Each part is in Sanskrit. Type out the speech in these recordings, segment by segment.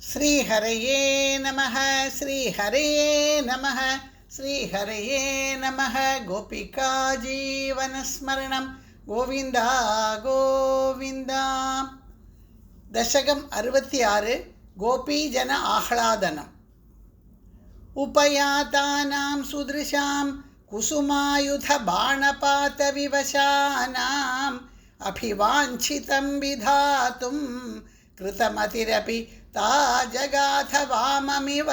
श्रीहरये नमः श्रीहरये नमः श्रीहरये नमः। गोपिका जीवनस्मरणं गोविन्द गोविन्द। दशकं 66 गोपीजन आह्लादनम्। उपयातानां सुदृशां कुसुमायुध बाणपातविवशानाम् अभिवाञ्छितं विधातुं कृतमतिरपि ता जगाथ वाममिव।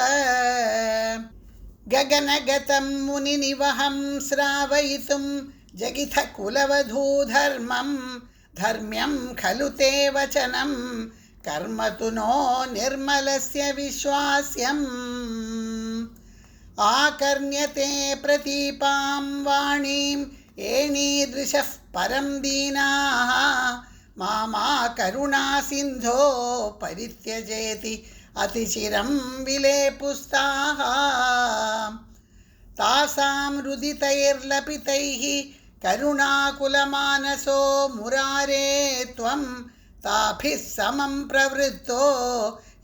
गगनगतं मुनिनिवहं श्रावयितुं जगिथ कुलवधूधर्मं धर्म्यं खलु ते वचनं कर्म तु नो निर्मलस्य विश्वास्यम्। आकर्ण्यते प्रतीपां वाणीं एणीदृशः परं दीनाः मामा करुणा सिन्धो परित्यजेति अतिचिरं विलेपुस्ताः। तासां रुदितैर्लपितैः करुणाकुलमानसो मुरारे त्वं ताभिः समं प्रवृत्तो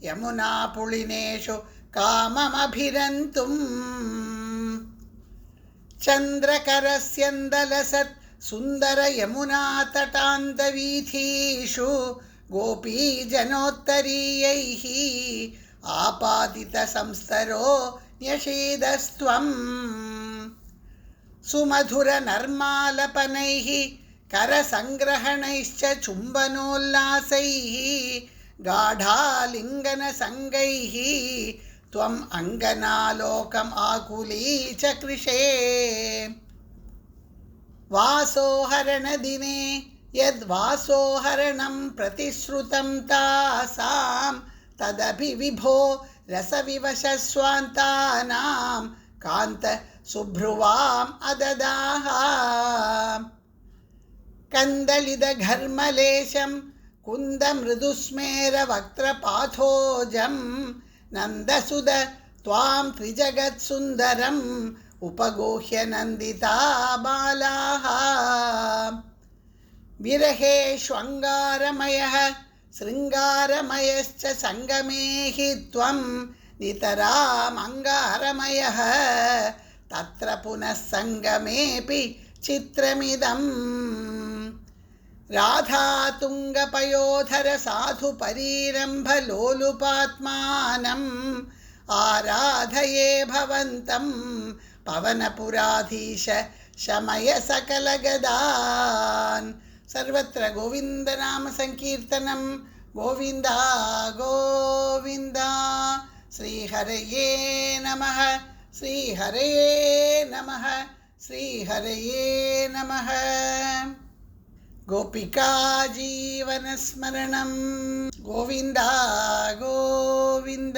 यमुनापुलिनेषु काममभिरन्तुम्। चन्द्रकरस्यन्दलसत् सुन्दर यमुना तटान्तवीथीषु गोपीजनोत्तरीयैः आपादितसंस्तरो न्यषीदस्त्वम्। सुमधुरनर्मालपनैः करसङ्ग्रहणैश्च चुम्बनोल्लासैः गाढालिङ्गनसङ्गैः त्वम् अङ्गनालोकम् आकुलीचकृषे। वासोहरणदिने यद्वासोहरणं प्रतिश्रुतं तासां तदपि विभो रसविवशस्वान्तानां कान्त सुभ्रुवाम् अददाः। कन्दलितघर्मलेशं कुन्दमृदुस्मेरवक्त्रपाथोजं नन्दसुद त्वां त्रिजगत्सुन्दरम् उपगोह्य नन्दिता बालाः। विरहेष्वङ्गारमयः शृङ्गारमयश्च सङ्गमे हि त्वं नितरामङ्गारमयः तत्र पुनः सङ्गमेऽपि चित्रमिदम्। राधातुङ्गपयोधर साधु परीरम्भलोलुपात्मानम् आराधये भवन्तं पवनपुराधीश शमय सकलगदान्। सर्वत्र गोविन्दनाम संकीर्तनं गोविन्द गोविन्द। श्रीहरये नमः श्रीहरये नमः श्रीहरये नमः। गोपिका जीवनस्मरणं गोविन्द गोविन्द।